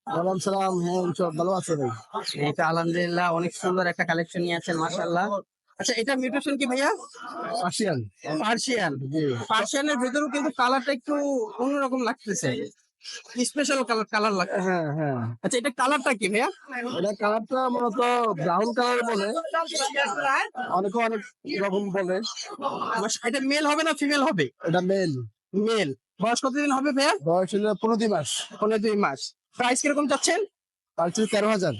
ওয়ালাইকুম সালাম। হ্যাঁ, ভালো আছে ভাই। এটা আলহামদুলিল্লাহ অনেক সুন্দর একটা কালেকশন নিয়ে আছেন মাশাআল্লাহ। আচ্ছা, এটা মিউটেশন কি ভাইয়া? পার্সিয়ান। পার্সিয়ান। জি। পার্সিয়ানের ভেতরেও কিন্তু কালারটা একটু অন্যরকম লাগতেছে, স্পেশাল কালার কালার লাগতেছে। হ্যাঁ, হ্যাঁ। আচ্ছা, এটা কালারটা কি ভাইয়া? এটা কালারটা মূলত ব্রাউন কালার বলে, অনেকে অনেক রকম বলে। এটা মেল হবে না ফিমেল হবে? এটা মেল। মেল। বয়স কতদিন হবে ভাইয়া? বয়স হলো 15 মাস। 2.5 মাস। প্রাইস কিরকম চাচ্ছেন? পার্সি 13,000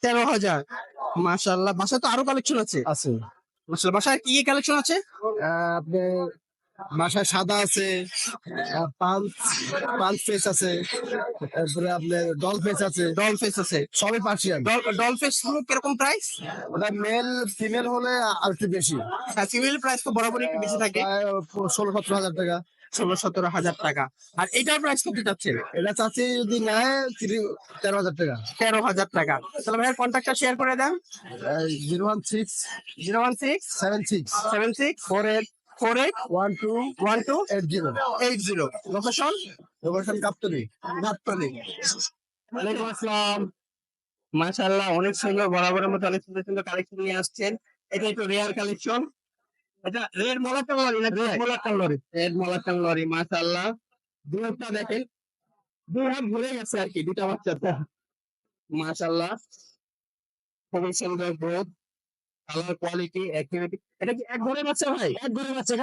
13,000। মাশাআল্লাহ, বাসায় তো আরো কালেকশন আছে। আছে। মাশাআল্লাহ, বাসায় কি কি কালেকশন আছে? আপনার বাসায় সাদা আছে, পাঁচ পাঁচ ফেস আছে, তারপরে আপনার ডল ফেস আছে, ডল ফেস আছে। সবই পার্সিয়ান। ডল ফেস কিরকম প্রাইস? ওটা মেল ফিমেল হলে আর একটু বেশি, ফিমেল প্রাইস তো বরাবর একটু বেশি থাকে। প্রায় 16-17 হাজার টাকা। 16-17 হাজার টাকা। আর এটার প্রাইস কত যাচ্ছে? এটা চাচ্ছি যদি নেয় 13,000 টাকা। 13,000 টাকা। তাহলে ভাইয়ের কন্ট্যাক্টটা শেয়ার করে দেন। 016 016 76 76 48 48 12 12 80। 80। Location location Kaptali. গাবতলী। ওয়ালাইকুম আসসালাম। মাশাআল্লাহ, অনেক সুন্দর, বরাবরের মতো অনেক সুন্দর সুন্দর কালেকশন নিয়ে আসছেন। এটা একটু রেয়ার কালেকশন। এটা রেড মোলাট্টা লরি না রেড মোলাট্টা লরি? রেড মোলাট্টা লরি মাশাআল্লাহ। দুধটা দেখেন, দুই হাত ভরে গেছে আর কি, দুটা বাচ্চাটা। মাশাআল্লাহ, খুবই সুন্দর গ্রোথ, কালার, কোয়ালিটি, অ্যাক্টিভিটি। এটা কি এক ঘরের বাচ্চা ভাই? এক ঘরের বাচ্চা।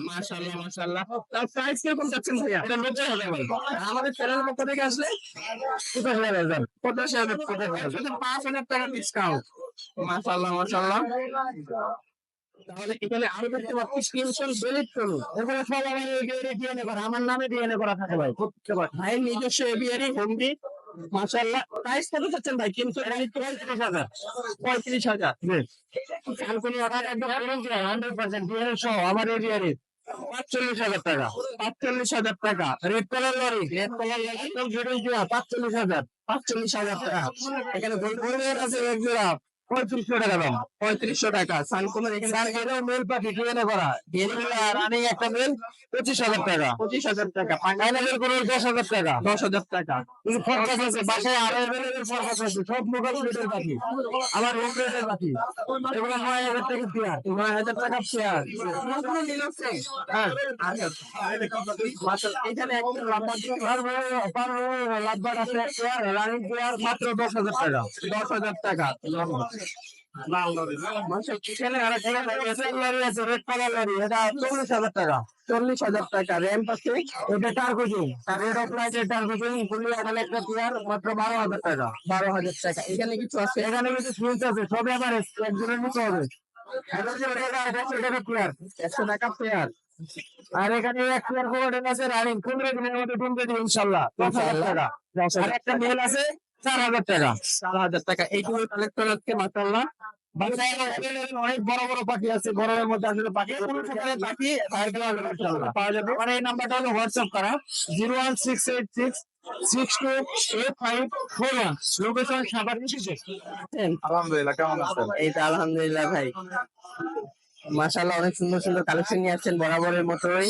মাশাআল্লাহ মাশাআল্লাহ। তার প্রাইস কিরকম চাচ্ছেন ভাইয়া? এটা 90,000 ভাই। আমাদের চ্যানেলের পক্ষ থেকে আসলে 85,000। 85,000, 5,000 টাকা ডিসকাউন্ট। মাশাআল্লাহ মাশাআল্লাহ। তাহলে এখানে আরো দেখতে পাচ্ছি স্ক্রিনশট বেলিট করুন। এখানে সব আমার ডিএনএ করা, আমার নামে ডিএনএ করা থাকে ভাই। ভাইয়ের নিজস্ব এবিআরি হোমডি। মাশাআল্লাহ, প্রাইস কত চাচ্ছেন ভাই? কিন্তু এটা নিতে 35,000। 35,000। আর কোনো অর্ডার একদম 100% ডিএনএ সহ আমার এবিআরি 45,000 টাকা। 45,000 টাকা। Red colour lorry, red colour lorry একদম 45,000। 45,000 টাকা। এখানে গোল্ডের আছে এক জোড়া 3500 টাকা দাম। 3500 টাকা। সানকুমার এখানে স্যার এটাও মেল পাখি ডিএনএ করা, ডিএনএ রানিং একটা মেল 25,000 টাকা। 25,000 টাকা। ফাইনালের কোনো 10,000 টাকা। 10,000 টাকা। কিন্তু ফরকাস আছে বাসায়, আরো অ্যাভেলেবেল ফরকাস আছে, সব লোকাল প্লেটের পাখি, আমার হোম প্লেটের পাখি। এগুলো 9,000 টাকা পেয়ার। 9,000 টাকা পেয়ার। হ্যাঁ, আচ্ছা। মাশাআল্লাহ, এখানে একটা লাভবার আছে পেয়ার, রানিং পেয়ার মাত্র 10,000 টাকা। 10,000 টাকা। এখানে আরেকটা লরি আছে, রেড কালার লরি, এটা 40,000 টাকা। 40,000 টাকা। র্যাম্প আছে, এটা টার্গোজিং, রেড অফ লাইট এর টার্গোজিং, ফুলি আড়ালে একটা পেয়ার মাত্র 12,000 টাকা। 12,000 টাকা। এখানে কিছু আছে, এখানে কিছু সুইচ আছে, সব এভারেজ একজনের নিতে হবে। 100 টাকা পেয়ার। আর এখানে এক পেয়ার কোয়ার্টার আছে রানিং, 15 দিনের মধ্যে ঢুকবে দিবে ইনশাল্লাহ। 10,000 টাকা। আর একটা মেল আছে 4,000 টাকা। 4,000 টাকা। এইগুলো কালেক্টর আজকে মাশাআল্লাহ। বাসায় অনেক বড় বড় পাখি আছে, গরমের মধ্যে আসলে পাখি কোনো প্রকারের পাখি পাওয়া যাবে। আমার এই নাম্বারটা হলো হোয়াটসঅ্যাপ করা, 01686 628541। লোকেশন সাভার। আলহামদুলিল্লাহ, কেমন আছেন? এই তো আলহামদুলিল্লাহ ভাই। মাশাআল্লাহ, অনেক সুন্দর সুন্দর কালেকশন নিয়ে আসছেন বরাবরের মতোই।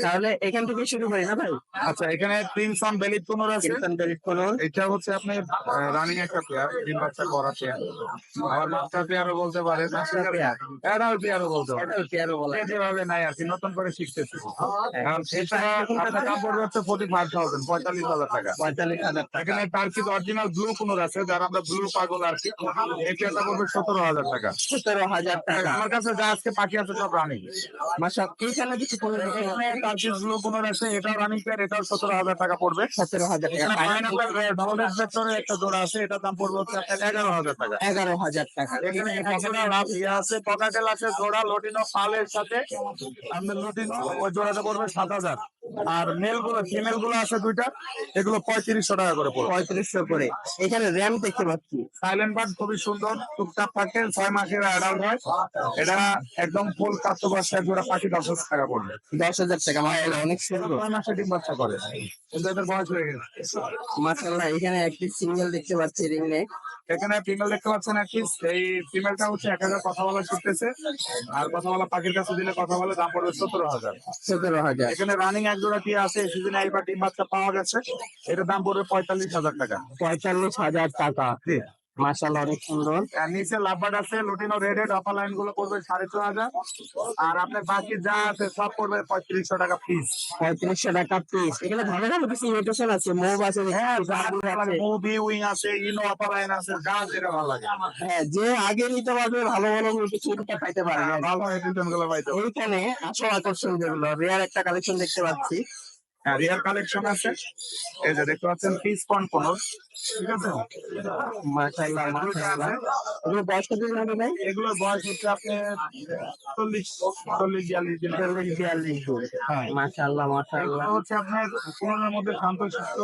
তাহলে এখান থেকে শুরু করি না ভাই? আচ্ছা, এখানে ক্রিমসন বেলিট কোনোর আছে। কিরকম বেরিট করুন। এটা হচ্ছে আপনার রানিং একটা পেয়ার, ডিম বাচ্চা করা পেয়ার। আবার মাস্টার পেয়ারও বলতে পারেন, পেয়ার। অ্যাডাল্ট পেয়ারও বলতে পারেন। এটাও পেয়ারও বলা যায়। যেভাবে নাই আর কি, নতুন করে শিখতেছি। কারণ এটা আপনার দাম পড়বে হচ্ছে 45,000, 45,000 টাকা। 45,000 টাকা। এখানে তার কিছু অরিজিনাল ব্লু কোনোর আছে, যারা আমরা ব্লু পাগল আর কি, এই পেয়ারটা পড়বে 17,000 টাকা। 17,000 টাকা। আমার কাছে যা আজকে পাখি আছে সব রানিং। এখানে কিছু করে এখানে তার কিছু ব্লু কোনোর আছে, এটাও রানিং পেয়ার, এটাও 17,000 টাকা পড়বে। 17,000 টাকা। এখানে পাইনাপেল ডাবল এক্সপেক্টরের একটা জোড়া আছে, এটার দাম পড়বে হচ্ছে আপনার 11,000 টাকা। 11,000 টাকা। এখানে এখানে লাভ ইয়ে আছে, পকাটেল আছে জোড়া লটিনো পালের সাথে, আপনার লটিনো ওই জোড়াটা পড়বে 7,000। আর মেল গুলো ফিমেল গুলো আছে দুইটা, এগুলো 3500 টাকা করে পড়বে। 3500 করে। এখানে র্যাম দেখতে পাচ্ছি। সাইলেন্ট বার্ড খুবই সুন্দর, টুকটাক থাকে, 6 মাসের অ্যাডাল্ট হয়। এটা একদম ফুল কাস্টমার জোড়া পাখি 10,000 টাকা পড়বে। 10,000 টাকা। মাশাআল্লাহ, অনেক সুন্দর। 6 মাসে ডিম বাচ্চা করে, কিন্তু এদের বয়স হয়ে গেছে। মাশাআল্লাহ, এখানে একটি সিঙ্গেল দেখতে পাচ্ছি রিং নেক। এখানে ফিমেল দেখতে পাচ্ছেন একটি, এই ফিমেলটা হচ্ছে 1,000 কথা বলা শিখতেছে, আর কথা বলা পাখির কাছে দিলে কথা বলে, দাম পড়বে 17,000। 17,000। এখানে রানিং এক জোড়া টিয়া আছে, সিজনে এইবার ডিম বাচ্চা পাওয়া গেছে, এটার দাম পড়বে 45,000 টাকা। 45,000 টাকা। জি। মাশাআল্লাহ অনেক সুন্দর। আর নিচে লাভবার্ড আছে lutino red head, offer line গুলো পড়বে 4,500, আর আপনার বাকি যা আছে সব পড়বে 3500 টাকা পিস। 3500 টাকা পিস। এখানে ভালো ভালো কিছু ইমিটেশন আছে, মুভ আছে, হ্যাঁ, জাগুলো আছে। মুভি উইং আছে, ইনো অফার লাইন আছে, যা যেটা ভালো লাগে। হ্যাঁ, যে আগে নিতে পারবে ভালো ভালো কিছু পাইতে পারবে। ভালো এডিশন গুলো পাইতে হবে। এইখানে আসল আকর্ষণ যেগুলো রেয়ার একটা কালেকশন দেখতে পাচ্ছি। হ্যাঁ, রিয়ার কালেকশন আছে, এই যে দেখতে পাচ্ছেন পিস পন, ঠিক আছে। মাশাআল্লাহ মাশাআল্লাহ। এগুলো বয়স কত দিন হবে ভাই? এগুলোর বয়স হচ্ছে আপনার 40-42 দিন। 42 দিন। হ্যাঁ, মাশাআল্লাহ মাশাআল্লাহ। এগুলো হচ্ছে আপনার পুরোনোর মধ্যে শান্তশিষ্ট,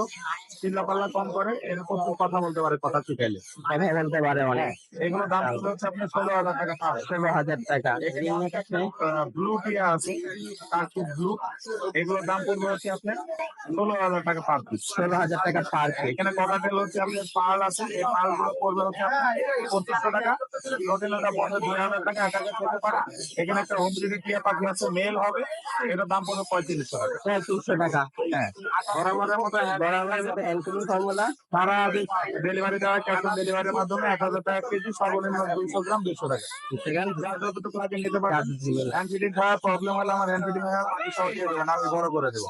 চিল্লাপাল্লা কম করে, এরকম কথা বলতে পারে, কথা শিখাইলে। কথা বলতে পারে অনেক। এগুলো দাম হচ্ছে আপনার 16,000 টাকা পাবে। 16,000 টাকা। ব্লু টিয়া আছে, কার্টুন ব্লু, এগুলোর দাম পড়বে হচ্ছে আপনার 16,000 টাকা পার পিস। 16,000 টাকা পার পিস। এখানে ককাটেল হচ্ছে আপনার পার্ল আছে, এই পার্ল গুলো পড়বে হচ্ছে আপনার 2500 টাকা। হোটেলটা পড়বে 2,000 টাকা, 1,000 টাকা পারে। এখানে একটা হোম ডেলিভারি টিয়া পাখি আছে, মেল হবে, এটার দাম পড়বে 3500 টাকা। 3500 টাকা। হ্যাঁ, বরাবরের মতো অ্যালকোহল ফর্মুলা সারা ডেলিভারি দেওয়া, ক্যাশ অন ডেলিভারির মাধ্যমে 1,000 টাকা কেজি, সর্বনিম্ন 200 গ্রাম 200 টাকা। যার যতটুকু লাগে নিতে পারেন। হ্যান্ড ফিটিং খাওয়ার প্রবলেম হলে আমার হ্যান্ড ফিটিং আমি সহ দিয়ে দেবেন, আমি বড় করে দেবো,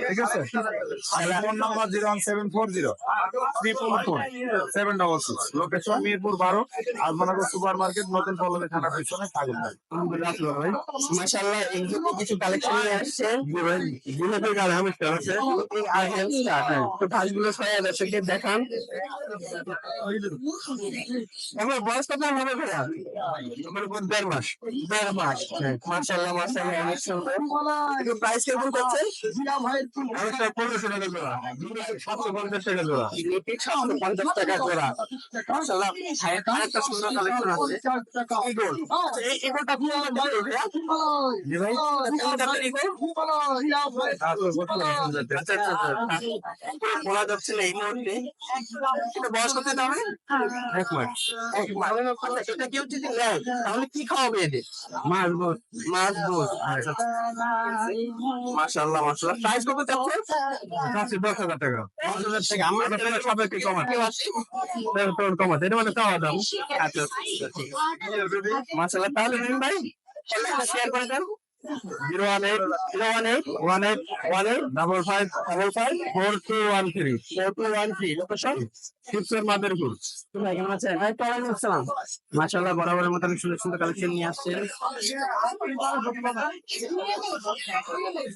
ঠিক আছে। Phone number 01740-344-766, location Mirpur 12, Azmanagar super market, নতুন পল্লবী থানার পিছনে, থাকুন ভাই। ভাই। মাশাআল্লাহ এইগুলো কিছু কালেকশন নিয়ে আসছে। জিলেপি গাল হামিস্টার আছে। তো ভাঁজগুলো সবাই দর্শককে দেখান। এবার বয়স কত হবে ভাইয়া? আমার বোন 1.5 মাস। 1.5 মাস। মাশাআল্লাহ মাশাআল্লাহ অনেক সুন্দর। একটু প্রাইস কেমন যাচ্ছে? আমি স্যার 1500 টাকা জোড়া, 750 টাকা জোড়া। লিপিড 750 টাকা জোড়া। মাশাআল্লাহ ভাইয়ের আরেকটা সুন্দর কালেকশন আছে। ইগল। ইগলটা কি আমার ভাই ভাইয়া? জি ভাই। কোনটা ইগল? আচ্ছা আচ্ছা আচ্ছা। বলা যাচ্ছে না এই মুহূর্তে। এটা বয়স কত হবে? 1 মাস। এক মাস। এটা কেউ যদি নেয় তাহলে কি খাওয়াবে এদের? মাছ বোন। মাছ দুধ। মাশাআল্লাহ মাশাআল্লাহ। প্রাইস কত যাচ্ছে? 10,000 টাকা। 10,000 টাকা। আমরা আপনারা সবাইকে কমান। কেউ আছে? কমান, এটা মানে চাওয়া দাম। আচ্ছা ঠিক আছে। মাশাআল্লাহ তাহলে নিন ভাই। শেয়ার করে দেন। 018-18-18-55-55-4213। 4213 লোকেশন শিবচর মাদারীপুর। ভাই কেমন আছেন? ভাই ওয়ালাইকুম আসসালাম। মাশাআল্লাহ বরাবরের মতো অনেক সুন্দর সুন্দর কালেকশন নিয়ে আসছেন।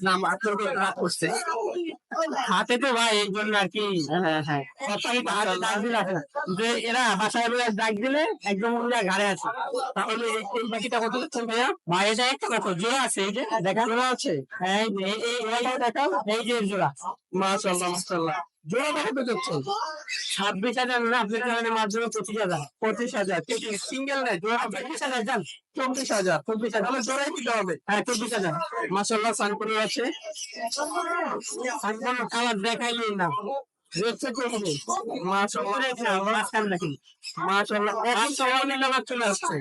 না আপনার উপর রাগ করছে। হাতে তো ভাই এই জন্য আর কি। হ্যাঁ হ্যাঁ সবসময় তো হাতে ডাক দিলে আসে না। যে এরা বাসায় বলে ডাক দিলে একদম উল্টা ঘাড়ে আছে। তাহলে এই পাখিটা কত দিচ্ছেন ভাইয়া? ভাই এটা একটা কত জোড়া আছে, এই যে দেখা জোড়া আছে। হ্যাঁ এইটা দেখাও, এই যে জোড়া। মাশাআল্লাহ মাশাআল্লাহ। জোড়া কত দিচ্ছেন? 26,000 না, আপনার কারণে মাত্র 25,000। 25,000 সিঙ্গেল নাই, জোড়া 25,000 যান। 24,000 তাহলে জোড়াই দিতে হবে। হ্যাঁ 24,000। মাশাআল্লাহ সানকুনি আছে। সানকুনি কালার দেখাইলেই না। রেটটা করে হবে। মাশাআল্লাহ মাঝখান দেখেন। মাশাআল্লাহ একদম সবাই লাগাত চলে আসছে।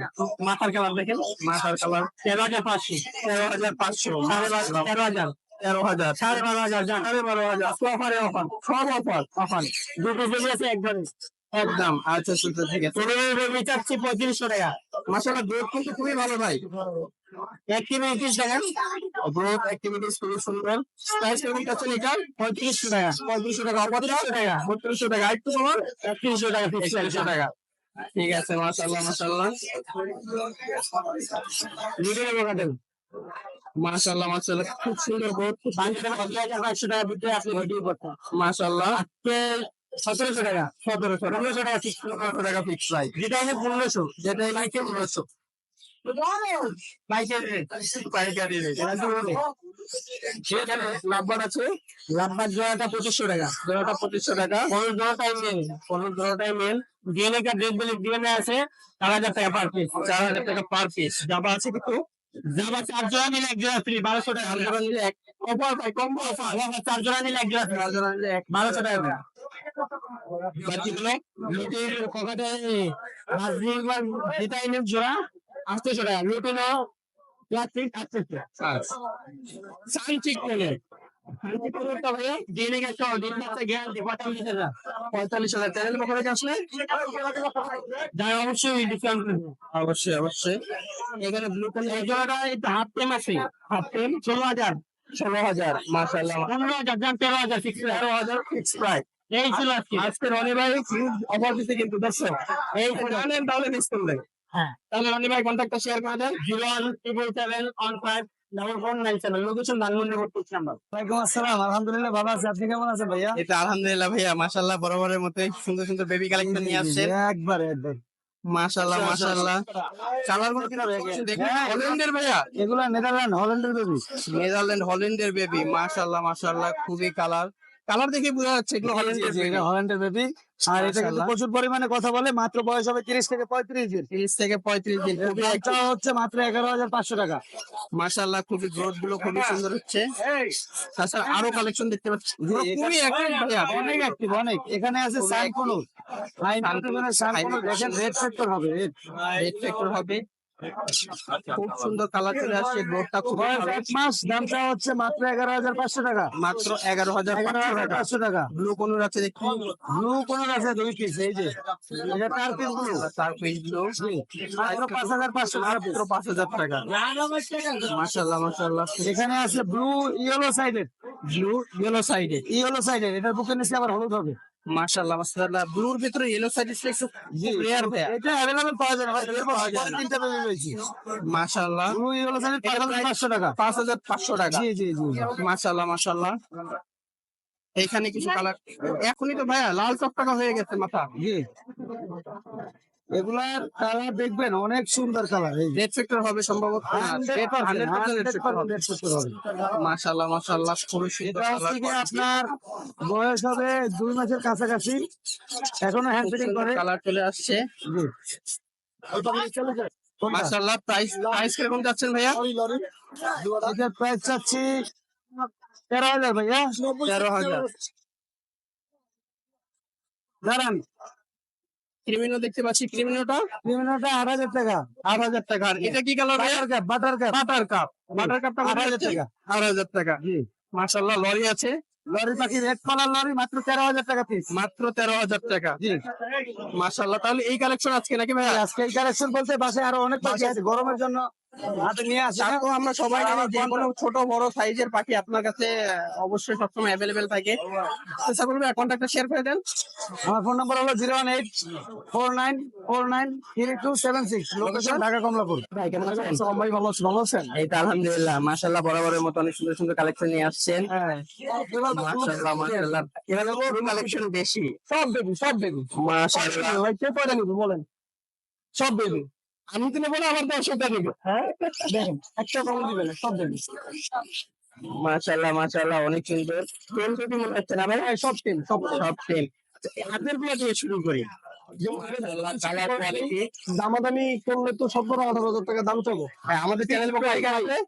মাথার কালার দেখেন, মাথার কালার 13,500 13,500 13,000 13,000 12,500 যান 12,500 অফারে অফার সব অফার দুটো বেবি আছে একবারে একদম। আচ্ছা সুন্দর ঠিক আছে। তোর বেবি চাচ্ছি 3500 টাকা। মাশাআল্লাহ গ্রোথ কিন্তু খুবই ভালো ভাই। অ্যাক্টিভিটিস দেখেন, গ্রোথ অ্যাক্টিভিটিস খুবই সুন্দর। প্রাইস কেমন পাচ্ছেন এটা? 3500 টাকা। 3500 টাকা 3200 টাকা 3200 টাকা একটু কমান 3100 টাকা 3100 টাকা। ঠিক আছে মাশাআল্লাহ মাশাআল্লাহ। লিডারে বকাটেন মাশাআল্লাহ মাশাআল্লাহ খুব সুন্দর গ্রোথ। 500 টাকা ভিতরে আপনি ভিডিও করতেন মাশাআল্লাহ। 1700 টাকা 1500 টাকা ফিক্স 1500 টাকা ফিক্স প্রাইস। যেটা আছে 1500, যেটা লাইকে 1500 পাইকারি রেট। সেখানে লাভবার আছে, লাভবার জোড়াটা 2500 টাকা, জোড়াটা 2500 টাকা। 15 জোড়াটাই মেল, 15 জোড়াটাই male. DNA card date bill DNA আছে 4,000 টাকা পার পিস, 4,000 টাকা পার পিস। জাবা আছে কিন্তু জাবা 4 জোড়া নিলে 1 জোড়া ফ্রি, 1200 টাকা। 4 জোড়া নিলে 1 অফার পাই, কম্বো অফার। 4 জোড়া নিলে 1 জোড়া ফ্রি, 4 জোড়া নিলে 1200 টাকা। বাকিগুলো লুটির ককাটে রাজনীতিবার যেটা এনে জোড়া 800 টাকা লুটিনো প্লাস্টিক 800 টাকা সানচিক কোলে সানচিক কোলেটা ভাই দিনে একটা দিন আছে গ্যারান্টি 45,000 চ্যানেল পক্ষে আসলে যাই অবশ্যই ডিসকাউন্ট অবশ্যই অবশ্যই এখানে ব্লু কোলে এই জোড়াটা এটা হাফ টেম আছে হাফ টেম 16,000 মাশাআল্লাহ 15,000 জান 13,000 ফিক্স প্রাইস এই ছিল আজকে রনি ভাই অফার দিতে কিন্তু দর্শক এই জানেন তাহলে মিস করলেন হ্যাঁ তাহলে রনি ভাই কন্ট্যাক্টটা শেয়ার করে দেন 0177715 লোকেশন ধানমন্ডি রোড 6 নাম্বার। ওয়ালাইকুম আসসালাম, আলহামদুলিল্লাহ ভালো আছি। আপনি কেমন আছেন ভাইয়া? এটা আলহামদুলিল্লাহ ভাইয়া মাশাআল্লাহ বরাবরের মতো সুন্দর সুন্দর বেবি কালেকশন নিয়ে আসছেন একবার একবার মাশাআল্লাহ মাশাআল্লাহ কালার গুলো কিনা দেখেন হল্যান্ডের ভাইয়া এগুলা নেদারল্যান্ড হল্যান্ডের বেবি। নেদারল্যান্ড হল্যান্ডের বেবি মাশাআল্লাহ মাশাআল্লাহ খুবই কালার দেখে বোঝা যাচ্ছে এগুলো হল্যান্ডের বেবি এটা হল্যান্ডের বেবি। আর এটা কিন্তু মাশাআল্লাহ। প্রচুর পরিমাণে কথা বলে, মাত্র বয়স হবে 30 থেকে 35 দিন। 30 থেকে 35 দিন খুবই দামটা হচ্ছে মাত্র 11,500 টাকা। মাশাআল্লাহ খুবই গ্রোথ গুলো খুবই সুন্দর হচ্ছে তাছাড়া আরো কালেকশন দেখতে পাচ্ছি খুবই অ্যাক্টিভ ভাইয়া অনেক অ্যাক্টিভ অনেক। এখানে আছে সাইকোনো সাইকোনো দেখেন রেড সেক্টর হবে red। রেড ফ্যাক্টর হবে খুব সুন্দর কালার চলে আসছে গ্রোথটা খুব বয়স ভালো 1 মাস, দামটা হচ্ছে মাত্র 11,500 টাকা। মাত্র 11,500 টাকা 11,500 টাকা। ব্লু কোন আছে দেখি ব্লু কোন আছে 2 পিস, এই যে এটা 4 পিস ব্লু, তার পেজ ব্লু মাত্র 5,500 টাকা পিস। মাত্র 5,000 টাকা মাশাআল্লাহ মাশাআল্লাহ এখানে আছে blue yellow sided, blue yellow সাইডে ইয়েলো সাইডেড, এটার বুকের নিচে আবার হলুদ হবে। মাশাআল্লাহ মাশাআল্লাহ ব্লুর ভিতরে ইয়েলো সাইডে একটু রেয়ার ভাইয়া এটা अवेलेबल পাওয়া যায় না ভাই, এরপর তিনটা বেবি রয়েছে। মাশাআল্লাহ ব্লু ইয়েলো সাইডেড 5,500 টাকা। 5,500 টাকা জি জি জি। মাশাআল্লাহ মাশাআল্লাহ এইখানে কিছু কালার এখনই তো ভাইয়া লাল চকচকা হয়ে গেছে মাথা জি এগুলার কালার দেখবেন অনেক সুন্দর কালার। এই রেড ফ্যাক্টর হবে সম্ভবত 100% রেড ফ্যাক্টর হবে মাশাআল্লাহ মাশাআল্লাহ খুবই সুন্দর এটা হচ্ছে কি আপনার বয়স হবে 2 মাসের কাছাকাছি, এখনো হ্যান্ড ফিটিং করে। কালার চলে আসছে জি মাশাআল্লাহ প্রাইস কিরকম যাচ্ছেন ভাইয়া এটার প্রাইস চাচ্ছি 13,000 ভাইয়া। 13,000 দাঁড়ান, ক্রিমিনো দেখতে পাচ্ছি ক্রিমিনোটা ক্রিমিনোটা 8,000 টাকা। 8,000 টাকা আর এটা কি কালার ভাইয়া বাটার কাপ বাটার কাপটা 8,000 টাকা। 8,000 টাকা জি মাশাআল্লাহ লরি আছে লরি পাখি রেড কালার লরি মাত্র 13,000 টাকা পিস। মাত্র 13,000 টাকা জি মাশাআল্লাহ তাহলে এই কালেকশন আজকে নাকি ভাইয়া আজকে এই কালেকশন বলতে বাসায় আরো অনেক পাখি আছে, গরমের জন্য হাতে নিয়ে আসে। তারপর আমরা সবাই জানি যে কোনো ছোট বড় সাইজের পাখি আপনার কাছে অবশ্যই সবসময় অ্যাভেলেবেল থাকে চেষ্টা করবে কন্ট্যাক্টটা শেয়ার করে দেন আমার ফোন নাম্বার হলো 01849493276, লোকেশন ঢাকা কমলাপুর। ভাই কেমন আছেন ভাই ভালো আছেন? ভালো আছেন? এই তো আলহামদুলিল্লাহ মাশাআল্লাহ বরাবরের মতো অনেক সুন্দর সুন্দর কালেকশন নিয়ে আসছেন হ্যাঁ মাশাআল্লাহ মাশাআল্লাহ এখানে কালেকশন বেশি সব বেবি মাশাআল্লাহ ভাই কে কয়টা নিবে বলেন? সব বেবি। আমি তো নেবো না আমার দর্শকটা নিবে হ্যাঁ দেখেন একটা কম দিবেন না, সব বেবি। মাশাআল্লাহ মাশাআল্লাহ অনেক সুন্দর টেম যদি মনে হচ্ছে না ভাই সব টিম সব সব টেম হাতের গুলো দিয়ে শুরু করি কালার কোয়ালিটি দামাদামি করলে তো 17-18,000 টাকা দাম চাবো। হ্যাঁ আমাদের চ্যানেল পক্ষে আছে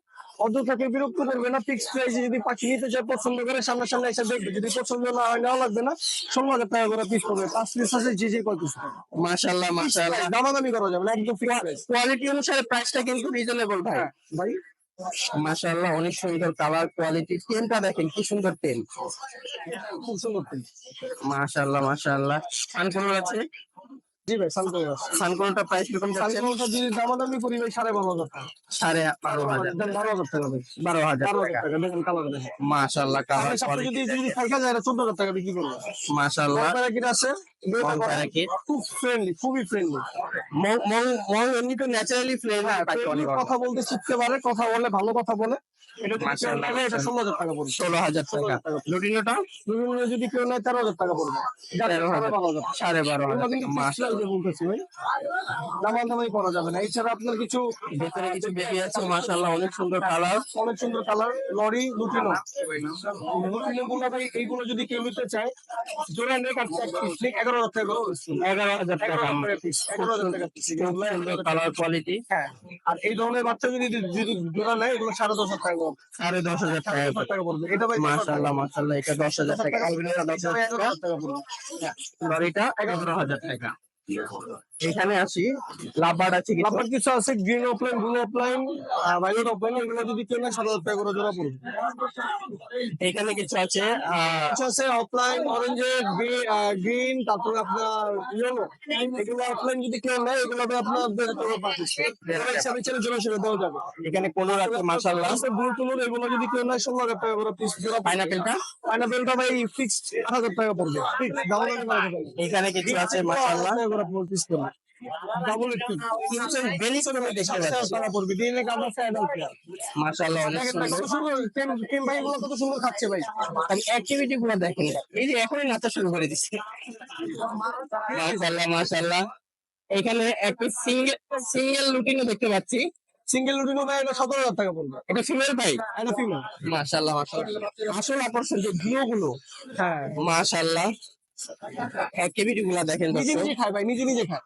অযথাকে বিরক্ত করবে না, ফিক্স প্রাইসে যদি পাখি নিতে চায় পছন্দ করে সামনে এসে দেখবে, যদি পছন্দ না হয় নেওয়া লাগবে না। 16,000 টাকা করে পিস করবে, 5 পিস আছে যে কয় পিস মাশাআল্লাহ মাশাআল্লাহ দামাদামি করা যাবে না, একদম ফিক্স প্রাইস। কোয়ালিটি অনুসারে প্রাইসটা কিন্তু রিজনেবল ভাই ভাই মাশাআল্লাহ অনেক সুন্দর কালার কোয়ালিটি টেনটা দেখেন কি সুন্দর টেন খুব সুন্দর টিম। মাশাআল্লাহ মাশাআল্লাহ সানকোলর আছে জি ভাই সানকোল সানকোলরটা প্রাইস কিরকম যাচ্ছে সানকোলটা যদি দামাদামি করি ভাই 12,500 টাকা। 12,500 একদম 12,000 টাকা ভাই, 12,000 12,000 টাকা টাকা দেখেন কালার দেখেন। মাশাআল্লাহ কালার সাথে যদি থাকা যায় 14,000 টাকা বিক্রি করবো। মাশাআল্লাহ প্যারাকিট আছে, প্যারাকিট। খুব ফ্রেন্ডলি, খুবই ফ্রেন্ডলি। মং এমনি তো ন্যাচারালি ফ্লেভার পাখি অনেক কথা বলতে শিখতে পারে, কথা বলে, ভালো কথা বলে। এটা যদি কেউ মাশাআল্লাহ, নেয়, এটা 16,000 টাকা পড়বে। 16,000 টাকা লুটিনোটা বিভিন্ন যদি কেউ নেয় 13,000 টাকা পড়বে। 13,000 12,500 12,500 মাশাআল্লাহ যে বলতেছি ভাই, দামাদামি করা যাবে না। এছাড়া আপনার কিছু ভেতরে কিছু বেবি আছে মাশাআল্লাহ, অনেক সুন্দর কালার। অনেক সুন্দর কালার, লরি লুটিনো। লুটিনো গুলো ভাই, এইগুলো যদি কেউ নিতে চায়, জোড়া নিয়ে কাটছে 11,000 টাকা করে। 11,000 টাকা। 11,000 পিস, 11,000 টাকা পিস। খুব সুন্দর কালার কোয়ালিটি। হ্যাঁ, আর এই ধরনের বাচ্চা যদি যদি জোড়া নেয়, এগুলো 10,500 টাকা করে। 10,500 টাকা 10,500 টাকা পড়বে। এটা ভাই মাশাআল্লাহ মাশাআল্লাহ, এটা 10,000 টাকা। অ্যালবিনোটা 10,000 টাকা, 11,000 টাকা পড়বে। লরিটা 11,000 টাকা। এখানে আসি, লাভবার্ড আছে কিছু। আপনার কিছু আছে, green offline, blue offline, violet offline, এগুলো যদি কেউ নেয় 7,000 টাকা করে জোড়া পড়বে। এখানে কিছু আছে কিছু আছে অফলাইন, অরেঞ্জের, গ্রিন, তারপরে আপনার ইয়েলো। এগুলো অফলাইন যদি কেউ নেয়, এগুলো হবে আপনার 1,500 টাকা পার পিস। হিসাবে ছেলে জোড়া হিসেবে দেওয়া যাবে। এখানে কোনো আছে মাশাআল্লাহ। আছে ব্লু টুলুর, এগুলো যদি কেউ নেয় 16,000 টাকা করে পিস জোড়া। পাইনাপেলটা পাইনাপেলটা ভাই ফিক্সড 8,000 টাকা পড়বে। ফিক্সড ডাবল এখানে কিছু আছে মাশাআল্লাহ। পিস পড়বে। ডাবল একটু বেলি করে আমি দেখতে পাচ্ছি টাকা পড়বে। ডিএনএ কার্ড আছে, অ্যাডাল্ট প্লেয়ার। মাশাআল্লাহ, অনেক দেখেন ভাই সুন্দর। কত সুন্দর, টেম ভাই এগুলো কত সুন্দর খাচ্ছে ভাই। আমি অ্যাক্টিভিটি গুলো দেখেন, এই যে এখনই নাচা শুরু করে দিচ্ছে। মাশাআল্লাহ মাশাআল্লাহ। এখানে একটা সিঙ্গেল লুটিনও দেখতে পাচ্ছি। সিঙ্গেল লুটিনো ভাই এটা 17,000 টাকা পড়বে। এটা ফিমেল ভাই? এটা ফিমেল। মাশাআল্লাহ মাশাআল্লাহ, আসল আকর্ষণ যে ভিউ গুলো। হ্যাঁ, মাশাআল্লাহ, অ্যাক্টিভিটি গুলো দেখেন নিজে দর্শক। নিজে খায় ভাই, নিজে নিজে খায়।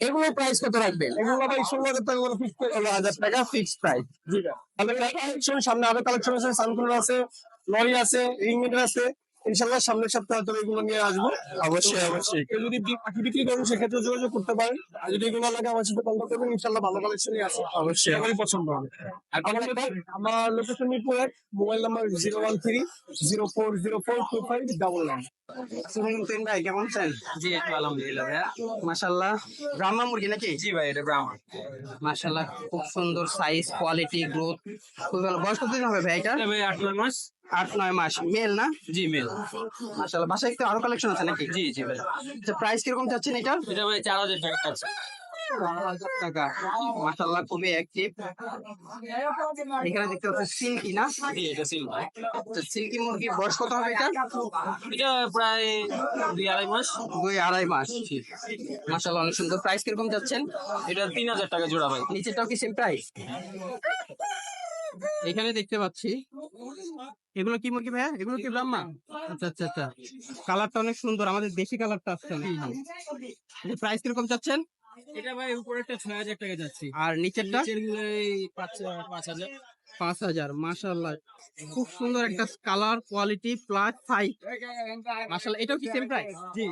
এগুলো প্রাইস কত রাখবেন? এগুলো ভাই 16,000 টাকা করে ফিক্স করে। 16,000 টাকা ফিক্সড প্রাইস। জি ভাই। আমাদের কালেকশন সামনে আরো কালেকশন আছে, সানকুলার আছে, লরি আছে, রিংমিটার আছে। ইনশাআল্লাহ সামনের সপ্তাহে হয়তো এগুলো নিয়ে আসবো। অবশ্যই অবশ্যই। কেউ যদি পাখি বিক্রি করেন, সেক্ষেত্রে যোগাযোগ করতে পারেন। আর যদি এগুলো লাগে আমার সাথে কন্ট্যাক্ট করবেন, ইনশাআল্লাহ ভালো কালেকশনই আছে। অবশ্যই। আমারই পছন্দ হবে। আর আমার location Mirpur 1, mobile number 01304042599। Suman ভাই কেমন আছেন? জি একটু আলহামদুলিল্লাহ ভাইয়া। মাশাআল্লাহ, ব্রাহ্মা মুরগি নাকি? জি ভাই এটা ব্রাহ্মণ। মাশাআল্লাহ, খুব সুন্দর সাইজ, কোয়ালিটি, গ্রোথ খুব ভালো। বয়স কতদিন হবে ভাই এটা? এটা ভাই 8-9 মাস। 8-9 মাস। মেল না? জি মেল। মাশাআল্লাহ, বাসায় একটু আরো কালেকশন আছে নাকি? জি জি ভাই। আচ্ছা, প্রাইস কিরকম চাচ্ছেন এটা? এটা ভাই 4,000 টাকা আছে। 4,000 টাকা। মাশাআল্লাহ, খুবই অ্যাক্টিভ। এখানে দেখতে পাচ্ছেন সিল্কি না? জি এটা সিল ভাই। আচ্ছা, সিল্কি মুরগি বয়স কত হবে এটা? এটা প্রায় 2-2.5 মাস। 2-2.5 মাস। মাশাআল্লাহ, অনেক সুন্দর। প্রাইস কিরকম যাচ্ছেন? এটা 3,000 টাকা জোড়া ভাই। নিচেরটাও কি সেম প্রাইস? এখানে দেখতে পাচ্ছি, এগুলো কি মুরগি ভাইয়া? এগুলো কি ব্রাহ্মা? আচ্ছা আচ্ছা আচ্ছা, কালারটা অনেক সুন্দর, আমাদের দেশি কালারটা আসছে না। প্রাইস কিরকম চাচ্ছেন? এটা ভাই উপরেরটা 6,000 টাকা যাচ্ছে। আর নিচেরটা? নিচের গুলো 5,000। 5,000। মাশাআল্লাহ, খুব সুন্দর একটা কালার, কোয়ালিটি প্লাস সাইজ। মাশাআল্লাহ, এটাও কি সেম প্রাইস? জি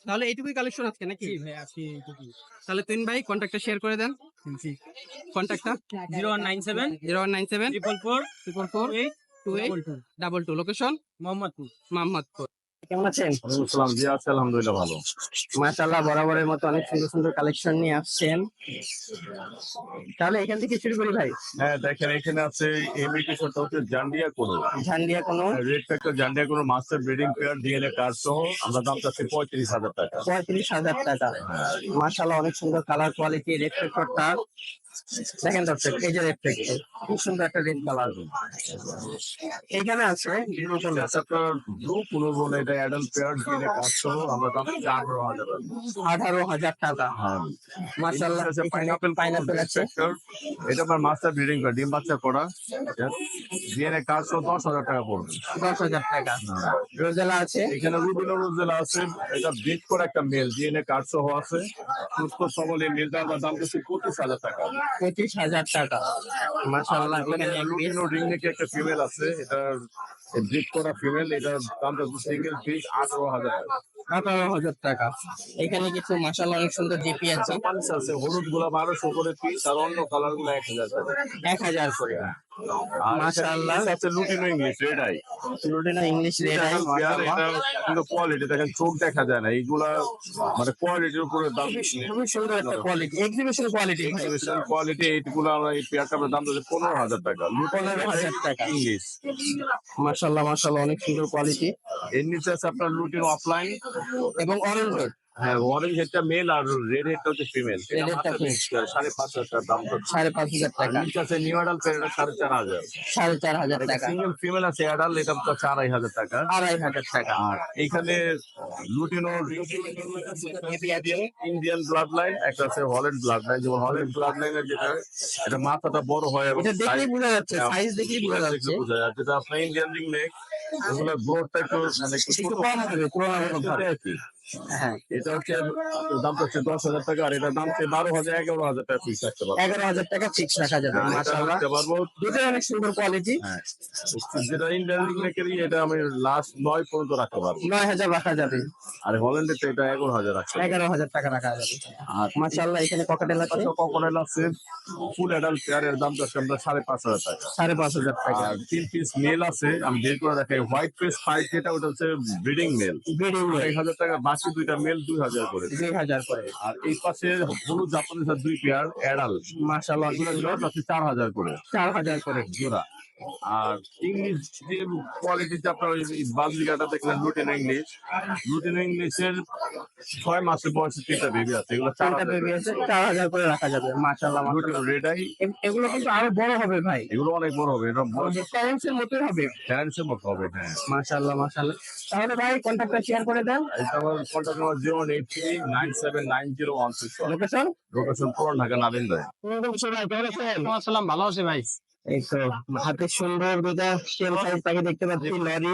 তাহলে এইটুকুই কালেকশন আজকে নাকি? জি ভাই আজকে এইটুকুই। তাহলে তুইন ভাই কন্ট্যাক্টটা শেয়ার করে দেন। জি কন্ট্যাক্টটা 0197 0197 444 444 2822। লোকেশন মোহাম্মদপুর। মোহাম্মদপুর। কেমন আছেন? আসসালাম, জি আছি আলহামদুলিল্লাহ ভালো। মাশাআল্লাহ, বরাবরের মতো অনেক সুন্দর সুন্দর কালেকশন নিয়ে আসছেন। তাহলে এখান থেকে শুরু করি ভাই। হ্যাঁ দেখেন, এখানে আছে ইমিটেশনটা হচ্ছে জান্ডিয়া কোনো ঝান্ডিয়া কোনো রেড ফ্যাক্টর জান্ডিয়া কোনো master breeding pair DNA card সহ আমরা দাম চাচ্ছি 35,000 টাকা। 35,000 টাকা। মাশাআল্লাহ, অনেক সুন্দর কালার, কোয়ালিটি, রেফ্লেক্টরটা দেখেন দর্শক, এই যে রেফ্লেক্টর, খুব সুন্দর একটা রেড কালার। এখানে আছে আপনার ব্লু পুরো বলে এটা অ্যাডাল্ট পেয়ার ডিএনএ কার্ড সহ আমরা দাম চাচ্ছি 18,000 টাকা। 18,000 টাকা। হ্যাঁ মাশাআল্লাহ, পাইনাপেল পাইনাপেল আছে। এটা আপনার মাস্টার ব্রিডিং পেয়ার, ডিম বাচ্চা করা, ডিএনএ কার্ড সহ 10,000 টাকা পড়বে। 10,000 টাকা। রোজেলা আছে। এখানে রুবিনো রোজেলা আছে, এটা ব্রিড করা একটা মেল, ডিএনএ কার্ড সহ আছে, সুস্থ সবল এই মেলটা আমরা দাম চাচ্ছি 25,000 টাকা। 25,000 টাকা। মাশাআল্লাহ, এখানে লুটিনো রিং নেকি একটা ফিমেল আছে, এটা ব্রিড করা ফিমেল, এটার দাম চাচ্ছি সিঙ্গেল পিস 18,000 টাকা। 18,000 টাকা। এখানে কিছু মাশাআল্লাহ অনেক সুন্দর জিপি আছে। পাঁচ আছে, হলুদ গুলা 1200 করে পিস, আর অন্য কালার গুলো 1,000 টাকা। 1,000 করে। আর মাশাআল্লাহ। এখানে আছে lutino English red eye, lutino English red eye. এটা কিন্তু কোয়ালিটি দেখেন, চোখ দেখা যায় না, এইগুলা মানে কোয়ালিটির উপরে দাম। খুবই সুন্দর একটা quality, exhibition quality. Exhibition quality, এইগুলো আমরা এই পেয়ারটা আমরা দাম দিচ্ছি 15,000 টাকা। 15,000 টাকা। ইংলিশ মাশাআল্লাহ মাশাআল্লাহ, অনেক সুন্দর কোয়ালিটি। এর নিচে আছে আপনার লুটিনো অফলাইন, এবং অরেঞ্জ হ্যাঁ অরেঞ্জ হেডটা মেল আর রেড হেডটা হচ্ছে ফিমেল Red headটা female। 5,500 টাকার দাম হচ্ছে 5,500 আর টাকা, নিচে আছে নিউ অ্যাডাল্ট এটা 4,500 4,500 টাকা, সিঙ্গেল ফিমেল আছে অ্যাডাল্ট এটা হচ্ছে 2,500 টাকা 2,500 টাকা। আর এখানে লুটিনো ইন্ডিয়ান ব্লাড লাইন একটা আছে হল্যান্ড ব্লাড লাইন যেমন হল্যান্ড ব্লাড লাইনের যেটা এটা মাথাটা বড় হয় এবং এটা দেখলেই size- বোঝা যাচ্ছে, সাইজ দেখলেই বোঝা দেখলে যাচ্ছে। বোঝা যায়। যেটা আপনার ইন্ডিয়ান রিং নেক ওগুলো গ্রোথটা একটু মানে একটু একটু ছোট কম হবে তুলনামূলকভাবে। আর কি হ্যাঁ, এটা হচ্ছে দাম হচ্ছে 10,000 টাকা আর এটার দাম হচ্ছে 12,000 11,000 টাকা পিস রাখতে পারবো 11,000 টাকা ফিক্স রাখা যাবে। এটা মাশাআল্লাহ, রাখতে পারবো দুটো অনেক সুন্দর কোয়ালিটি। হ্যাঁ যেটা ইন্ডিয়ান রিং নেকেরই এটা আমি লাস্ট 9 পর্যন্ত রাখতে পারবো 9,000 রাখা যাবে, আর হল্যান্ডের তো এটা 11,000 রাখতে পারবো 11,000 টাকা রাখা যাবে। আর মাশাআল্লাহ, এখানে ককাটেল আছে কখনো আছে ফুল অ্যাডাল্ট পেয়ারের দাম যাচ্ছে আমরা 5,500 টাকা 5,500 টাকা। আর 3 পিস মেল আছে আমি বের করে দেখাই হোয়াইট ফেস ফাইট যেটা ওটা হচ্ছে ব্রিডিং মেল ব্রিডিং 1,000 টাকা বাকি দুইটা মেল 2,000 করে 2,000 করে। আর এই পাশে হলুদ জাপানিজ আর 2 পেয়ার অ্যাডাল্ট মাশাআল্লাহ, এগুলো আছে 4,000 করে 4,000 করে। জোড়া আর ইংলিশ যে কোয়ালিটিতে আপনার ওই বাজলিকাটা দেখলেন লুটিন ইংলিশের 6 মাসের বয়সে 3টা বেবি আছে এগুলো 4টা বেবি আছে, 4,000 করে রাখা যাবে। মাশাআল্লাহ, লুটিন রেডাই এগুলো কিন্তু আরো বড় হবে ভাই, এগুলো অনেক বড় হবে এটা প্যারেন্টসের মতোই হবে। প্যারেন্টসের মতো হবে হ্যাঁ মাশাআল্লাহ, মাশাআল্লাহ। তাহলে ভাই কন্ট্যাক্টটা শেয়ার করে দেন। এটা আমার কন্ট্যাক্ট নাম্বার 083979016 লোকেশন লোকেশন পুরান ঢাকা নাদিনদায় আসসালাম, ভালো আছে ভাই? এই তো হাতে সুন্দর দুটা সেম সাইজ তাকে দেখতে পাচ্ছি। লরি,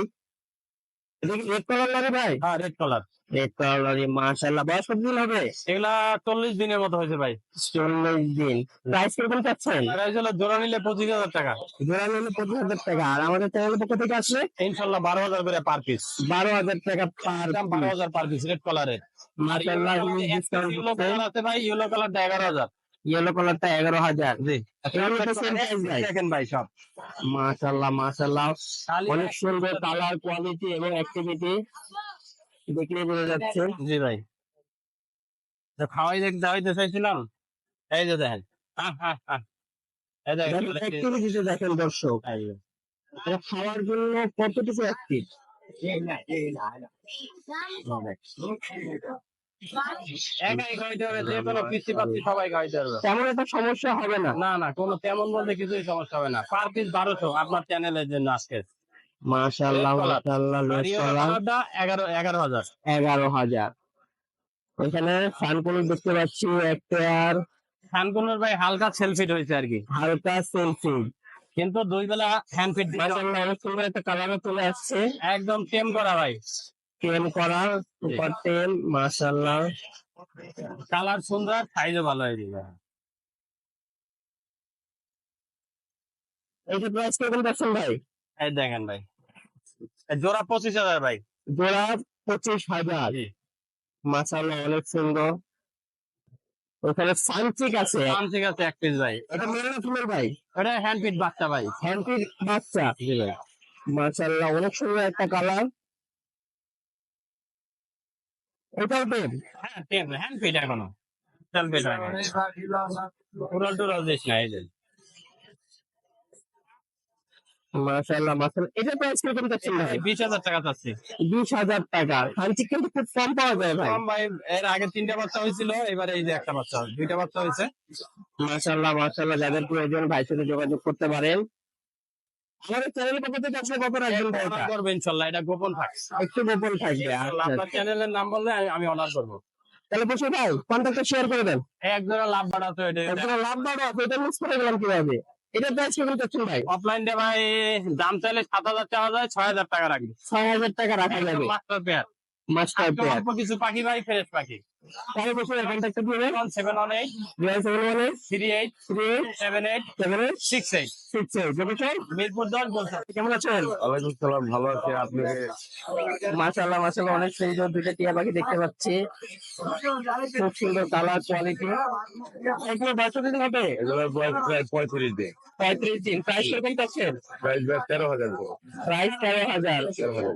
এটা কি রেড কালার লরি ভাই? হ্যাঁ, red colour. Red colour lorry, মাশাআল্লাহ। বয়স কতদিন হবে? এগুলা 40 দিনের মতো হয়েছে ভাই। 40 দিন। প্রাইস কিরকম চাচ্ছেন? প্রাইস হলো জোড়া নিলে 25,000 টাকা, জোড়া নিলে 25,000 টাকা। আর আমাদের চ্যানেলের পক্ষ থেকে আসলে ইনশাল্লাহ 12,000 করে পার পিস। 12,000 টাকা পার দাম 12,000 পার পিস রেড কালারের। মাশাআল্লাহ, ডিসকাউন্ট ইয়েলো কালার আছে ভাই, ইয়েলো কালারটা 11,000। ইয়েলো কালারটা 11,000। জি, এগুলো তো same price ভাই। দেখেন ভাই সব মাশাআল্লাহ, মাশাআল্লাহ, খালি অনেক সুন্দর কালার, কোয়ালিটি এবং অ্যাক্টিভিটি দেখলে বোঝা যাচ্ছে। জি ভাই, তো দাওয়াইতে চাইছিলাম, এই যে দেখেন। এই দেখেন অ্যাক্টিভিটিতে দেখেন দর্শক, এটা খাওয়ার জন্য কতটুকু অ্যাক্টিভ। একাই খাইতে হবে, যে কোনো পিসি পাচ্ছি সবাই খাইতে পারবে। তেমন একটা সমস্যা হবে না। না না, কোনো তেমন বলতে কিছুই সমস্যা হবে না। পার পিস 1200 আপনার চ্যানেলের জন্য আজকে। মাশাআল্লাহ, Red color। মাশাআল্লাহ, আর রেড ইয়েলো কালার কালারটা 11,000। 11,000। ওইখানে সানকুল দেখতে পাচ্ছি এক পেয়ার, খানকুনের ভাই হালকা সেলফিট হয়েছে আর কি, হালকা সেলফি। কিন্তু দুই বেলা হ্যান্ড ফিট মাশাআল্লাহ, অনেক সুন্দর একটা কালারও চলে আসছে। একদম টেম করা ভাই, টেম করা, সুপার টেম, মাশাআল্লাহ। কালার সুন্দর, সাইজও ভালো হয়ে দিবে। এইটা প্রাইস কিরকম পাচ্ছেন ভাই? এই দেখেন ভাই, এই জোড়া 25,000 ভাই। জোড়া 25,000। জি। মাশাআল্লাহ, অনেক সুন্দর। ওখানে সানচিক আছে, ঠিক আছে এক পিস ভাই, এটা মেল না ফিমেল ভাই? এটা হ্যান্ড ফিট বাচ্চা ভাই। হ্যান্ডপিক বাচ্চা। জি ভাই, মাশাআল্লাহ, অনেক সুন্দর একটা কালার। এটাও টেম। হ্যাঁ টেম হ্যান্ড ফিট এখনো সেলফিট হয় না, উড়াল টুরাল দিস না। এই যে মাশাআল্লাহ, মাশাআল্লাহ। এটা প্রাইস কিরকম যাচ্ছে ভাই? 20,000 টাকা চাচ্ছি। 20,000 টাকা। সানচিক কিন্তু খুব কম পাওয়া যায় ভাই। কম ভাই, এর আগে 3টা বাচ্চা হয়েছিল, এবারে এই যে একটা বাচ্চা, 2টা বাচ্চা হয়েছে। মাশাআল্লাহ, মাশাআল্লাহ, যাদের প্রয়োজন ভাইয়ের সাথে যোগাযোগ করতে পারেন। আমাদের চ্যানেলের পক্ষ থেকে আসলে কত রাখবেন ভাই? অর্ডার করবে ইনশাল্লাহ, এটা গোপন থাক। একটু গোপন থাকবে। ইনশাল্লাহ আচ্ছা, আপনার চ্যানেলের নাম বললে আমি অর্ডার করবো। তাহলে বসে ভাই কন্ট্যাক্টটা শেয়ার করে দেন। এক জোড়া লাভ বাড়া তো এটা একদম লাভ বাড়ো আছে, এটা মিস করে গেলাম কিভাবে? এটা প্রাইস কিরকম যাচ্ছেন ভাই? অফলাইন দিয়ে ভাই দাম চাইলে 7,000 চাওয়া যায়, 6,000 টাকা রাখবে। 6,000 টাকা রাখা যাবে। Master pair, master pair. অল্প কিছু পাখি ভাই, ফ্রেশ পাখি। তাহলে বসে কন্ট্যাক্টটা দিবেন। 718 071 38 38 78 78 68 68। লোকেশন মিরপুর 10 বলছে। কেমন আছেন? ওয়ালাইকুম সালাম ভালো আছি আপনি মাশাআল্লাহ, মাশাআল্লাহ, অনেক সুন্দর দুইটা টিয়া পাখি দেখতে পাচ্ছি। খুব সুন্দর কালার, কোয়ালিটি। এগুলো বয়স কতদিন হবে? এগুলোর বয়স প্রায় 35 দিন 35 দিন। প্রাইস কিরকম চাচ্ছেন? Price 13,000 price 13,000।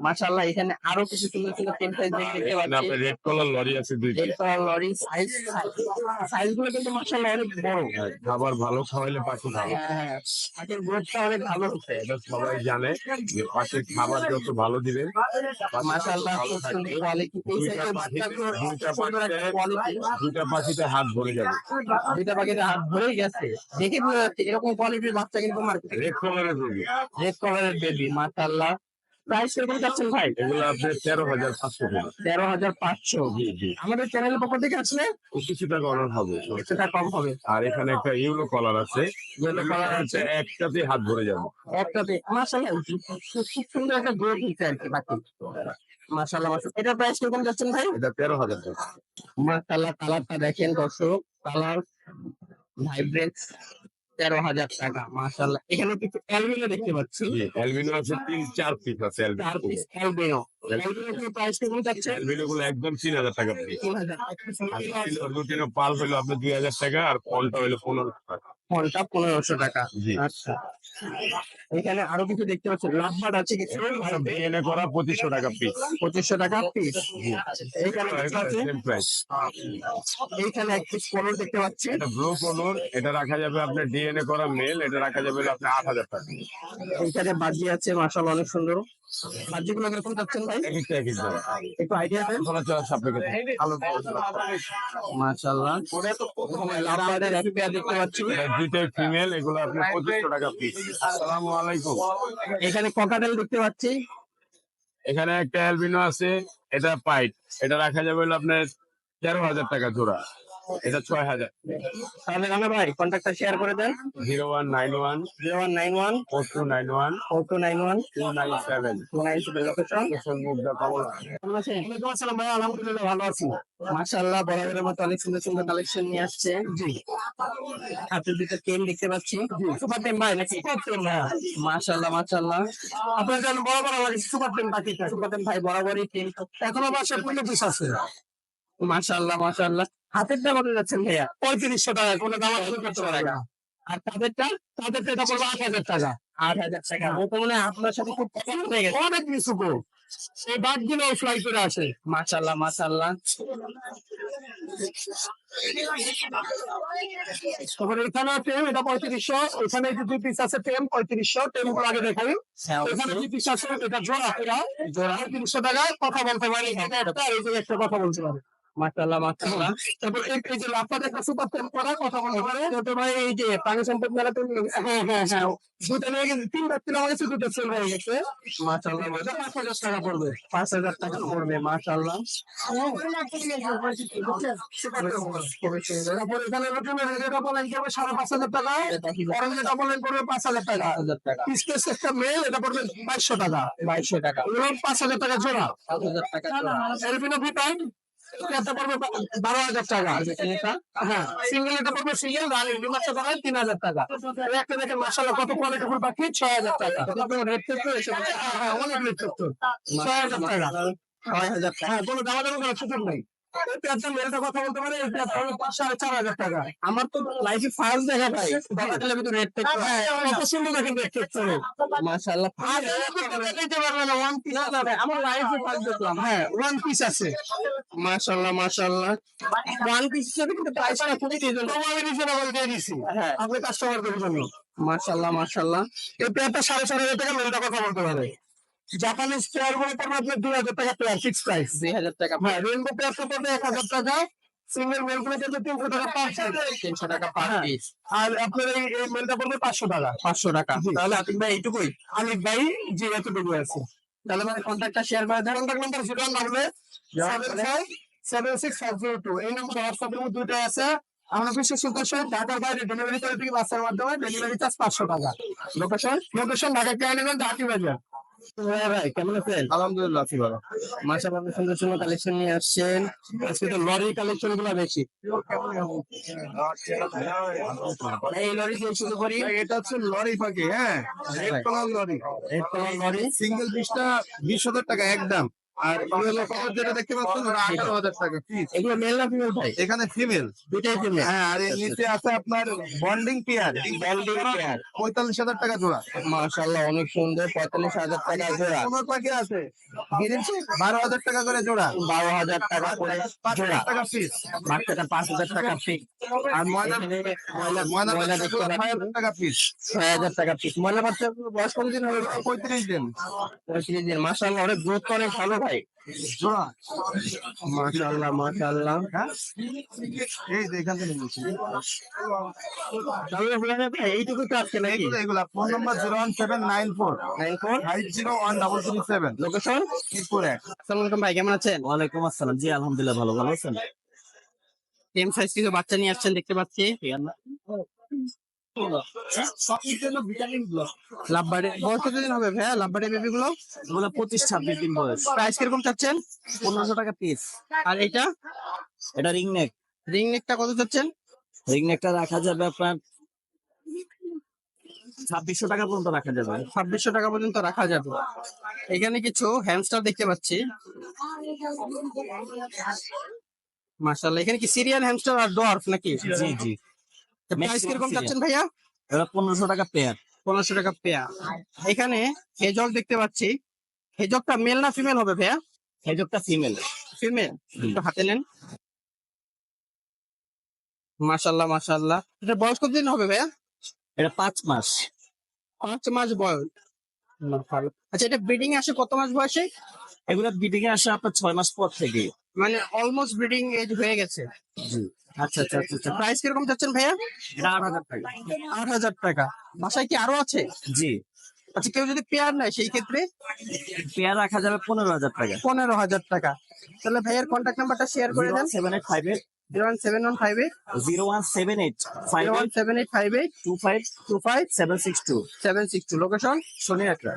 মাশাআল্লাহ, এখানে আরো কিছু সুন্দর সুন্দর টেন সাইজ দেখতে পাচ্ছি। আপনার রেড কালার লরি আছে দুইটা লরি সাইজ গুলো কিন্তু মাশাআল্লাহ অনেক বড়। খাবার ভালো খাওয়াইলে পাখি ভালো। হ্যাঁ, পাখির গ্রোথটা অনেক ভালো হচ্ছে। এটা সবাই জানে যে পাখির খাবার যত ভালো দিবেন পাখি মাশাআল্লাহ ভালো খুব সুন্দর থাকবে। কোয়ালিটি। এই দুইটা সাইজের পাখিতে বাচ্চাগুলো দুইটা সুন্দর একটা কোয়ালিটি। দুইটা পাখিতে হাত ভরে যাবে। দুইটা পাখিতে হাত ভরেই গেছে। দেখে বোঝা যাচ্ছে এরকম কোয়ালিটির বাচ্চা কিন্তু মার্কেটে। রেড কালারের বেবি, রেড কালারের বেবি মাশাআল্লাহ। প্রাইস কিরকম যাচ্ছেন ভাই? এগুলো আপনার 13,500 টাকা। 13,500। জি জি, আমাদের চ্যানেলের পক্ষ থেকে আসলে কিছু টাকা অনার হবে। কিছুটা কম হবে। আর এখানে একটা ইউলো কলার আছে, ইয়েলো কালার আছে একটাতে হাত ভরে যাবে। একটাতে। মাশাআল্লাহ খুব সুন্দর একটা গ্রোথ হচ্ছে আর কি পাখি। মাশাআল্লাহ মাশাআল্লাহ। এটার প্রাইস কিরকম যাচ্ছেন ভাই? এটা 13,000 টাকা। মাশাআল্লাহ কালারটা দেখেন দর্শক, কালার ভাইব্রেন্ট। 13,000 টাকা মাশাআল্লাহ। এখানে কিছু অ্যালবিনো দেখতে পাচ্ছি। জি, অ্যালবিনো আছে 3-4 পিস আছে 4 অ্যালবিনো। Piece albino. অ্যালবিনোর প্রাইস কেমন যাচ্ছে? অ্যালবিনো গুলো একদম 3,000 টাকা পিস। 3,000। আর লুটিনো পাল হলো আপনার 2,000 টাকা, আর পলটা হলো 1500 টাকা। ফলটা 1500 টাকা। জি। আচ্ছা, এখানে আরো কিছু দেখতে পাচ্ছি, লাভবার্ড আছে কিছু। এনে করা 2,500 টাকা পিস। 2500 টাকা পিস। এইখানে কিছু আছে। Same price. এইখানে এক পিস কলর দেখতে পাচ্ছি। এটা ব্লু কলর, এটা রাখা যাবে আপনার ডিএনএ করা মেল, এটা রাখা যাবে হলো আপনার 8,000 টাকা। এইখানে বাজি আছে মাশাআল্লাহ অনেক সুন্দর। বাজিগুলো কিরকম যাচ্ছেন ভাই? এক একটা এক এক দাম। একটু আইডিয়া দেন। চলাচল সাপেক্ষে ভালো। মাশাআল্লাহ। লাভবার্ডের এক পেয়ার দেখতে পাচ্ছি। এটা দুইটাই ফিমেল, এগুলো আপনার 2,500 টাকা পিস। আসসালামু আলাইকুম। এখানে ককাটেল দেখতে পাচ্ছি। এখানে একটা অ্যালবিনো আছে, এটা পাইট, এটা রাখা যাবে হলো আপনার 13,000 টাকা জোড়া, এটা 6,000। তাহলে রানা ভাই কন্ট্যাক্টটা শেয়ার করে দেন। 0191 0191 4291 4291 297। 297 লোকেশন। মুগ্ধা কমলা। কেমন আছেন? ওয়ালাইকুম আসসালাম ভাই, আলহামদুলিল্লাহ ভালো আছি। মাশাআল্লাহ বরাবরের মতো অনেক সুন্দর সুন্দর কালেকশন নিয়ে আসছে। জি, হাতের দুটো চেন দেখতে পাচ্ছি। সুপার টেম ভাই নাকি? সুপার টেম ভাই। মাশাআল্লাহ মাশাআল্লাহ। আপনার জন্য বড় বড় লাগে সুপার টেম পাখিটা। সুপার টেম ভাই বরাবরই টেম। এখনো বাসায় 15 পিস আছে। মাশাআল্লাহ মাশাআল্লাহ। হাতেরটা কত যাচ্ছেন ভাইয়া? 3500 টাকা, কোনো দাম আছে 3500 টাকা। আর তাদেরটা এটা পড়বে 8,000 টাকা। 8,000 টাকা। ও তো মনে হয় আপনার সাথে খুব পছন্দ হয়ে গেছে। অনেক কিছু গো। এই বাঘগুলো ফ্লাই করে আসে। মাশাআল্লাহ মাশাআল্লাহ। তারপরে এখানে টেম, এটা 3500। এখানে যে দুই পিস আছে টেম 3500। টেম গুলো আগে দেখাই। এখানে দুই পিস আছে, এটা জোড়া, এটা জোড়া 300 টাকায় কথা বলতে পারি। এটা এই যে একটা কথা বলতে পারি। মাশাআল্লাহ মাশাআল্লাহ। তারপর এই যে লাফাতে একটা সুপার টেম করা কথা বলতে পারে। তো ভাই এই যে প্রাণী সম্পদ মেলাতে, হ্যাঁ হ্যাঁ হ্যাঁ, দুটো নিয়ে গেছে, 3 বার আমার কাছে দুটো সেল হয়ে গেছে। মাশাআল্লাহ 5,000 টাকা পড়বে। 5,000 টাকা পড়বে মাশাআল্লাহ। তারপর এখানে যেটা বলেন কি হবে 5,500 টাকা। অরেঞ্জ যেটা বলেন পড়বে 5,000 টাকা। পিসকেস একটা মেল, এটা পড়বে 2,200 টাকা। 2,200 টাকা। এগুলো 5,000 টাকা জোড়া। 5,000 টাকা জোড়া। এলবিনো ভিটাইন এটা পড়বে 12,000 টাকা। হ্যাঁ, সিঙ্গেল এটা পড়বে সিঙ্গেল, আর ডিমার্চা করা 3,000 টাকা। এই একটা দেখেন মাশাআল্লাহ কত কোয়ালিটি ফুল পাখি, 6,000 টাকা। রেড টেক্টর এসে বলছে, হ্যাঁ অনেক রেড টেক্টর, 6,000 টাকা। 6,000 টাকা। হ্যাঁ, কোনো দামাদামি করার সুযোগ নেই। এই পেয়ারটা মেলটা কথা বলতে পারে, এই পেয়ারটা হলো 4,500 টাকা। আমার তো লাইফে ফার্স্ট দেখা ভাই, দামাদামি তো রেড টেক্টর। হ্যাঁ, কত সুন্দর দেখেন রেড টেক্টর মাশাআল্লাহ। আর দিতে পারবে না ওয়ান পিস। আমার লাইফে ফার্স্ট দেখলাম। হ্যাঁ, ওয়ান পিস আছে। মাশাআল্লাহ মাশাআল্লাহ। ওয়ান পিস হিসেবে কিন্তু প্রাইসটা খুবই রিজনেবল। আমি রিজনেবল দিয়ে দিছি। হ্যাঁ, আপনি কাস্টমারদের জন্য। মাশাআল্লাহ মাশাআল্লাহ। এই পেয়ারটা 4,500 টাকা মেলটা কথা বলতে পারে। জাপানিজ পেয়ার গুলো পড়বে আপনার 2,000 টাকা পেয়ার, ফিক্স প্রাইস 2,000 টাকা। হ্যাঁ, রেইনবো পেয়ারটা পড়বে 1,000 টাকা। সিঙ্গেল মেল গুলো পড়বে 300 টাকা পার পিস। 300 টাকা পার পিস। আর আপনার এই মেলটা পড়বে 500 টাকা। 500 টাকা। তাহলে আতিক ভাই এইটুকুই? আলিফ ভাই জি এতটুকু আছে। তাহলে মানে কন্ট্যাক্টটা শেয়ার করে দেন। Contact number 075765002। এই নাম্বার হোয়াটসঅ্যাপের মধ্যে দুটোই আছে। আমরা বিশেষ উদ্দেশ্যে ঢাকার বাইরে ডেলিভারি করে দিই বাসের মাধ্যমে। ডেলিভারি চার্জ 500 টাকা। লোকেশন ঢাকা ক্যানিগঞ্জ ঢাকি বাজার। ভাই কেমন আছেন? আলহামদুলিল্লাহ আছি ভালো। মাশাআল্লাহ সুন্দর সুন্দর কালেকশন নিয়ে আসছেন। আজকে তো লরি কালেকশন গুলো বেশি। এই লরি দিয়ে শুরু করি। এটা হচ্ছে লরি পাখি, হ্যাঁ red colour lorry. Red colour lorry single পিসটা 20,000 টাকা একদম। আর ইয়েলো কালার যেটা দেখতে পাচ্ছেন ওটা 18,000 টাকা পিস। এগুলো মেল না ফিমেল ভাই? এখানে ফিমেল। দুইটাই ফিমেল। হ্যাঁ, আর এর নিচে আছে আপনার বন্ডিং পেয়ার। Bonding pair. 45,000 টাকা জোড়া। মাশাআল্লাহ অনেক সুন্দর, 45,000 টাকা জোড়া। কোমর পাখি আছে গ্রিন 12,000 টাকা করে জোড়া। 12,000 টাকা করে জোড়া। 5,000 টাকা পিস। বাচ্চাটা 5,000 টাকা ফিক্স। আর ময়না ময়না দেখতে পাচ্ছি 6,000 টাকা পিস। 6,000 টাকা পিস। ময়না বাচ্চা বয়স কতদিন হবে? 35 দিন 35 দিন। মাশাআল্লাহ অনেক গ্রোথ অনেক ভালো ভাই। জোড়া। মাশাআল্লাহ মাশাআল্লাহ। হ্যাঁ, এই যে এখান থেকে নিয়েছি। তাহলে ভাই এইটুকু তো আছে নাকি? এগুলা ফোন নাম্বার 01794 94 501337 লোকেশন? মিরপুর 1। আসসালামু আলাইকুম ভাই, কেমন আছেন? ওয়ালাইকুম আসসালাম। জি আলহামদুলিল্লাহ ভালো আছেন? সেম সাইজ কিছু বাচ্চা নিয়ে আসছেন দেখতে পাচ্ছি। লাভবার্ডে বয়স কতদিন হবে ভাইয়া? লাভবার্ডে বেবি গুলো এগুলো 25-26 দিন বয়স। প্রাইস কিরকম চাচ্ছেন? 1500 টাকা পিস। আর এটা এটা রিং নেক। রিং নেকটা কত চাচ্ছেন? রিং নেকটা রাখা যাবে আপনার 2600 টাকা পর্যন্ত রাখা যাবে। 2600 টাকা পর্যন্ত রাখা যাবে। এখানে কিছু হ্যামস্টার দেখতে পাচ্ছি। মাশাআল্লাহ, এখানে কি সিরিয়ান হ্যামস্টার আর ডোয়ার্ফ নাকি? জি জি। প্রাইস কিরকম চাচ্ছেন ভাইয়া? এটা 1500 টাকা পেয়ার। 1500 টাকা পেয়ার। এখানে হেজক দেখতে পাচ্ছি। হেজকটা মেল না ফিমেল হবে ভাইয়া? হেজকটা ফিমেল। ফিমেল। একটু হাতে নেন। মাশাআল্লাহ মাশাআল্লাহ। এটা বয়স কতদিন হবে ভাইয়া? এটা 5 মাস। 5 মাস বয়স। ভালো। আচ্ছা, এটা ব্রিডিং আসে কত মাস বয়সে? এগুলো বিডিং এ আসে আপনার 6 মাস পর থেকে। মানে অলমোস্ট ব্রিডিং এজ হয়ে গেছে। জি। আচ্ছা আচ্ছা আচ্ছা আচ্ছা। প্রাইস কিরকম চাচ্ছেন ভাইয়া? এটা 8,000 টাকা। 8,000 টাকা। বাসায় কি আরো আছে? জি। আচ্ছা, কেউ যদি পেয়ার নেয় সেই ক্ষেত্রে পেয়ার রাখা যাবে 15,000 টাকা। 15,000 টাকা। তাহলে ভাইয়ের কন্ট্যাক্ট নাম্বারটা শেয়ার করে দেন। 01785 01715 0178 01785 25 25 762 762 লোকেশন শনি একটা।